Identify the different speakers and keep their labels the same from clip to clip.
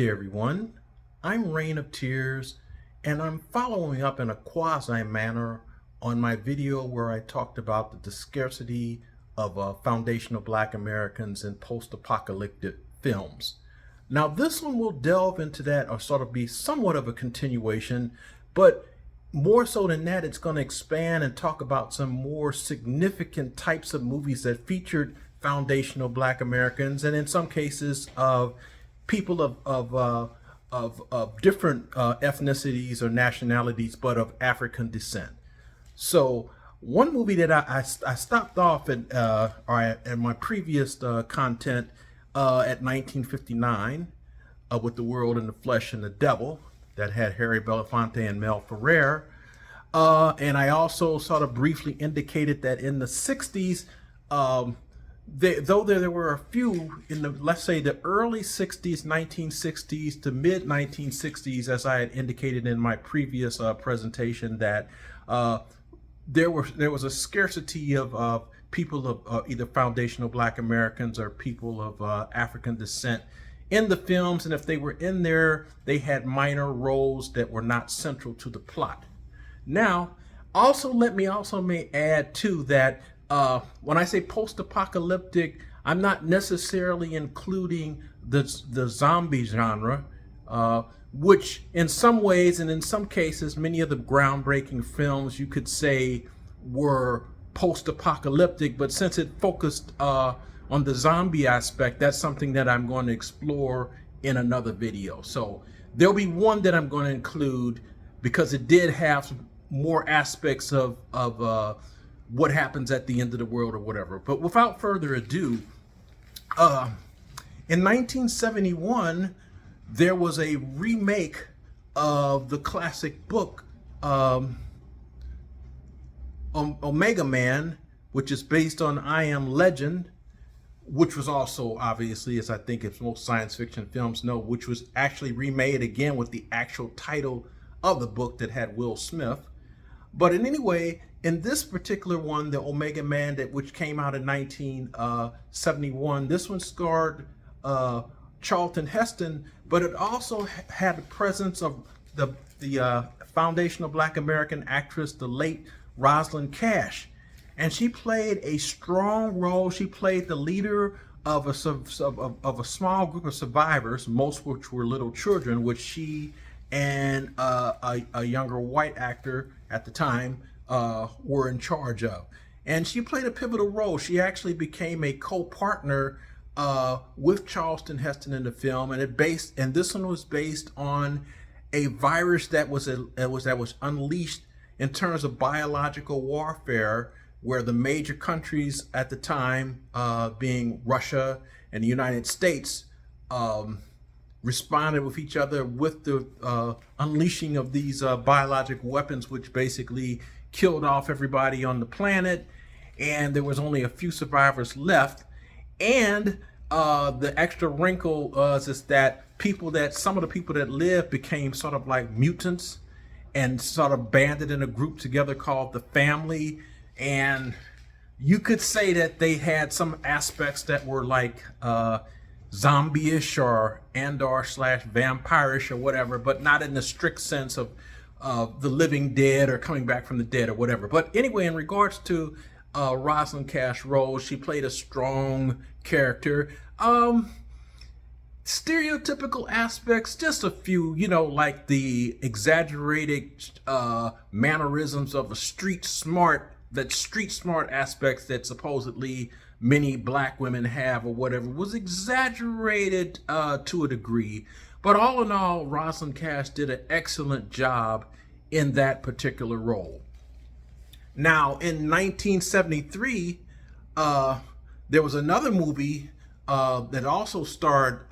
Speaker 1: day, everyone. I'm Reign of Tears, and I'm following up in a quasi manner on my video where I talked about the scarcity of foundational Black Americans in post-apocalyptic films. Now, this one will delve into that, or sort of be somewhat of a continuation, but more so than that, it's going to expand and talk about some more significant types of movies that featured foundational Black Americans, and in some cases of people of different ethnicities or nationalities, but of African descent. So one movie that I stopped off at my previous content at 1959 with The World and the Flesh and the Devil, that had Harry Belafonte and Mel Ferrer. And I also sort of briefly indicated that in the 60s, though there were a few in the, let's say, the early 60s, 1960s to mid 1960s, as I had indicated in my previous presentation, that there was a scarcity of people of either foundational Black Americans or people of African descent in the films, and if they were in there, they had minor roles that were not central to the plot. Now, let me add too that when I say post-apocalyptic, I'm not necessarily including the zombie genre, which in some ways and in some cases, many of the groundbreaking films you could say were post-apocalyptic, but since it focused on the zombie aspect, that's something that I'm going to explore in another video. So there'll be one that I'm going to include because it did have some more aspects of what happens at the end of the world or whatever. But without further ado, in 1971, there was a remake of the classic book Omega Man, which is based on I Am Legend, which was also, obviously, as I think if most science fiction films know, which was actually remade again with the actual title of the book that had Will Smith. But in any way, in this particular one, the Omega Man, which came out in 1971, this one starred Charlton Heston, but it also had the presence of the foundational Black American actress, the late Rosalind Cash. And she played a strong role. She played the leader of a small group of survivors, most which were little children, which she and a younger white actor at the time were in charge of. And she played a pivotal role. She actually became a co-partner with Charlton Heston in the film, and this one was based on a virus that was unleashed in terms of biological warfare, where the major countries at the time, being Russia and the United States, responded with each other with the unleashing of these biological weapons, which basically killed off everybody on the planet, and there was only a few survivors left. And the extra wrinkle was that some of the people that lived became sort of like mutants and sort of banded in a group together called the Family. And you could say that they had some aspects that were like zombie-ish or vampire-ish or whatever, but not in the strict sense of the living dead or coming back from the dead or whatever. But anyway, in regards to Rosalind Cash's role, she played a strong character. Stereotypical aspects, just a few, like the exaggerated mannerisms of a street smart aspects that supposedly many Black women have or whatever was exaggerated to a degree. But all in all, Rosalind Cash did an excellent job in that particular role. Now, in 1973, there was another movie that also starred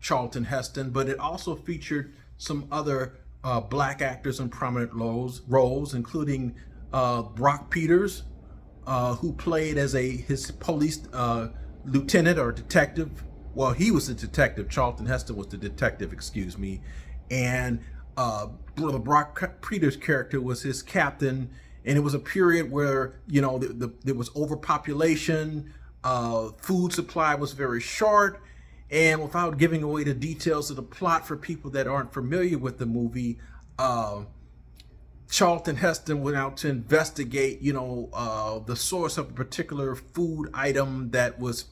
Speaker 1: Charlton Heston, but it also featured some other Black actors in prominent roles, including Brock Peters, who played as his police lieutenant or detective. Well, he was the detective. Charlton Heston was the detective, excuse me. And Brother Brock Peters' character was his captain. And it was a period where, there was overpopulation, food supply was very short, And without giving away the details of the plot for people that aren't familiar with the movie, Charlton Heston went out to investigate, the source of a particular food item that was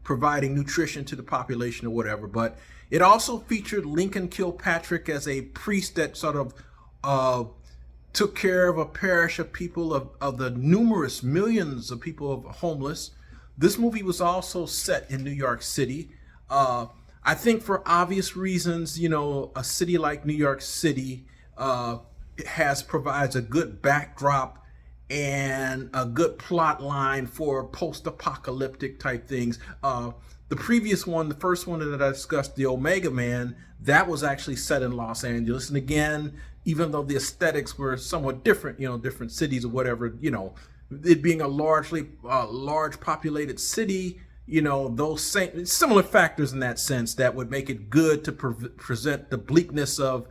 Speaker 1: providing nutrition to the population or whatever. But it also featured Lincoln Kilpatrick as a priest that sort of took care of a parish of people, of the numerous millions of people homeless. This movie was also set in New York City. I think for obvious reasons, a city like New York City provides a good backdrop and a good plot line for post-apocalyptic type things. The previous one, the first one that I discussed, the Omega Man, that was actually set in Los Angeles. And again, even though the aesthetics were somewhat different, different cities or whatever, it being a large populated city, those same similar factors in that sense that would make it good to present the bleakness of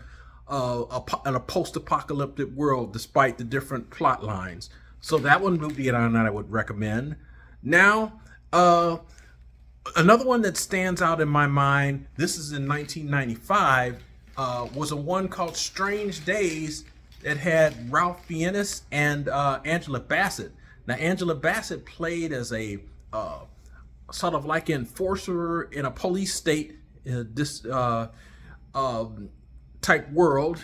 Speaker 1: in a post-apocalyptic world, despite the different plot lines. So that one movie that I would recommend. Now, another one that stands out in my mind, this is in 1995, was a one called Strange Days that had Ralph Fiennes and Angela Bassett. Now, Angela Bassett played as a sort of like enforcer in a police state, type world.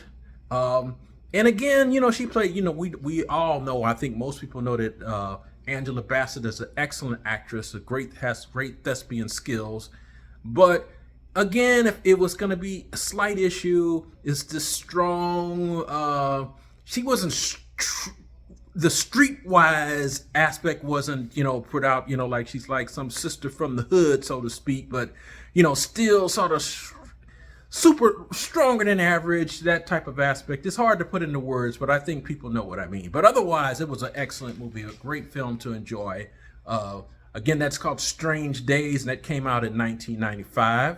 Speaker 1: And again, she played, we all know, I think most people know that Angela Bassett is an excellent actress, has great thespian skills. But again, if it was going to be a slight issue, is the strong, she wasn't, the streetwise aspect wasn't, put out, like she's like some sister from the hood, so to speak, but, still sort of super stronger than average, that type of aspect. It's hard to put into words, but I think people know what I mean. But otherwise, it was an excellent movie, a great film to enjoy. Again, that's called Strange Days, and that came out in 1995.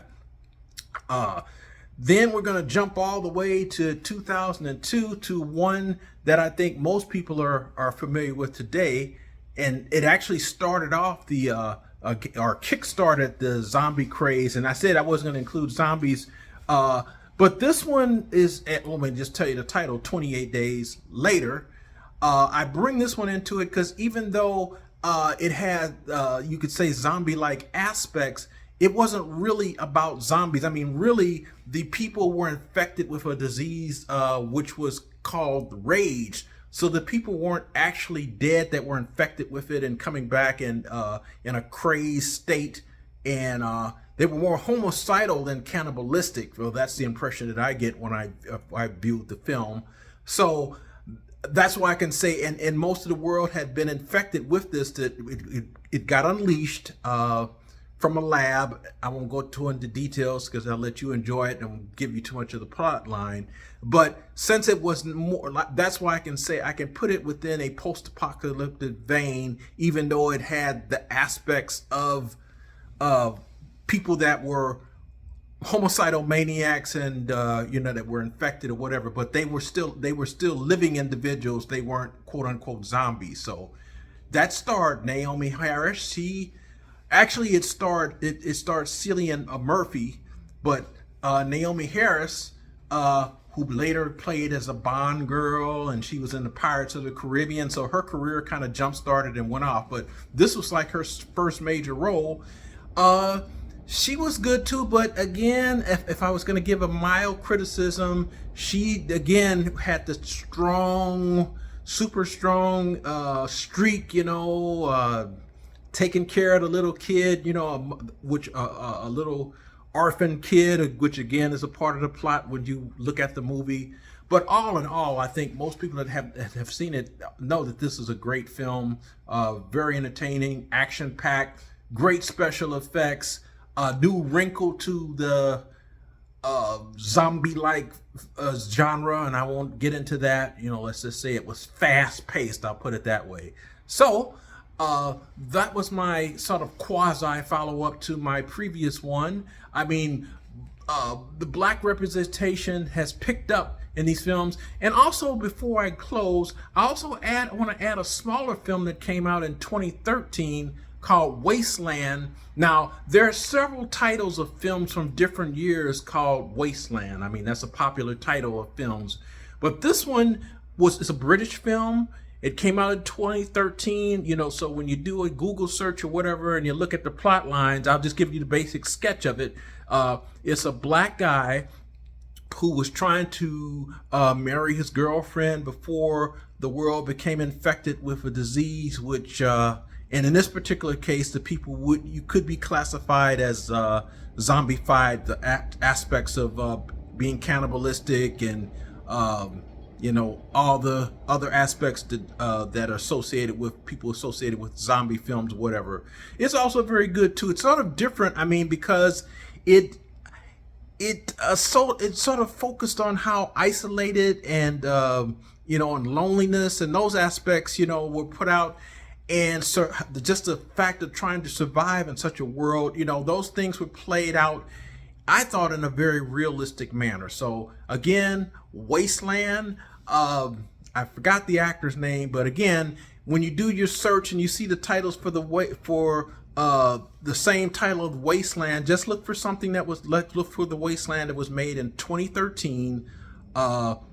Speaker 1: Then we're going to jump all the way to 2002 to one that I think most people are familiar with today. And it actually started off or kickstarted the zombie craze. And I said I wasn't going to include zombies. But this one is, let me just tell you the title, 28 Days Later. I bring this one into it because even though it had, you could say, zombie-like aspects, it wasn't really about zombies. I mean, really, the people were infected with a disease which was called rage. So the people weren't actually dead that were infected with it and coming back in a crazed state. And they were more homicidal than cannibalistic. Well, that's the impression that I get when I viewed the film. So that's why I can say, and most of the world had been infected with this, that it got unleashed from a lab. I won't go into details because I'll let you enjoy it and give you too much of the plot line. But since it was more, that's why I can say I can put it within a post-apocalyptic vein, even though it had the aspects of people that were homicidal maniacs and that were infected or whatever, but they were still living individuals. They weren't quote unquote zombies. So that starred Naomi Harris. It starred Cillian Murphy, but Naomi Harris, who later played as a Bond girl, and she was in the Pirates of the Caribbean, so her career kind of jump started and went off. But this was like her first major role. She was good too, but again, if I was going to give a mild criticism, she again had the super strong streak, taking care of the little kid, which a little orphan kid, which again is a part of the plot when you look at the movie. But all in all, I think most people that have seen it know that this is a great film, very entertaining, action-packed, great special effects, a new wrinkle to the zombie-like genre, and I won't get into that. Let's just say it was fast-paced, I'll put it that way. So that was my sort of quasi follow-up to my previous one. I mean, the black representation has picked up in these films. And also, before I close, I want to add a smaller film that came out in 2013 called Wasteland. Now, there are several titles of films from different years called Wasteland. I mean, that's a popular title of films. But this one it's a British film. It came out in 2013, you know, so when you do a Google search or whatever and you look at the plot lines, I'll just give you the basic sketch of it. It's a black guy who was trying to marry his girlfriend before the world became infected with a disease, which, and in this particular case, the people you could be classified as zombified, the aspects of being cannibalistic and you know, all the other aspects that are associated with people associated with zombie films, whatever. It's also very good too. It's sort of different. I mean, because it sort of focused on how isolated and you know, and loneliness and those aspects, you know, were put out. And so just the fact of trying to survive in such a world, you know, those things were played out, I thought, in a very realistic manner. So again, Wasteland. I forgot the actor's name, but again, when you do your search and you see the titles for the same title of Wasteland, just look for something that was look for the Wasteland that was made in 2013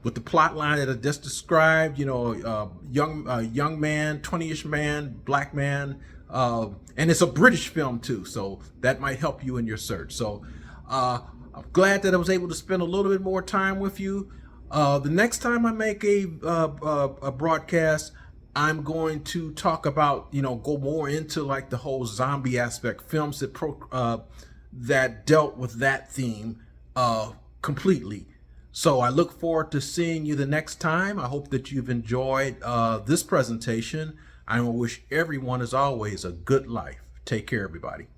Speaker 1: with the plot line that I just described. You know, young man, 20-ish man, black man, and it's a British film too, so that might help you in your search. So I'm glad that I was able to spend a little bit more time with you. The next time I make a broadcast, I'm going to talk about, you know, go more into like the whole zombie aspect, films that dealt with that theme completely. So I look forward to seeing you the next time. I hope that you've enjoyed this presentation. I wish everyone, as always, a good life. Take care, everybody.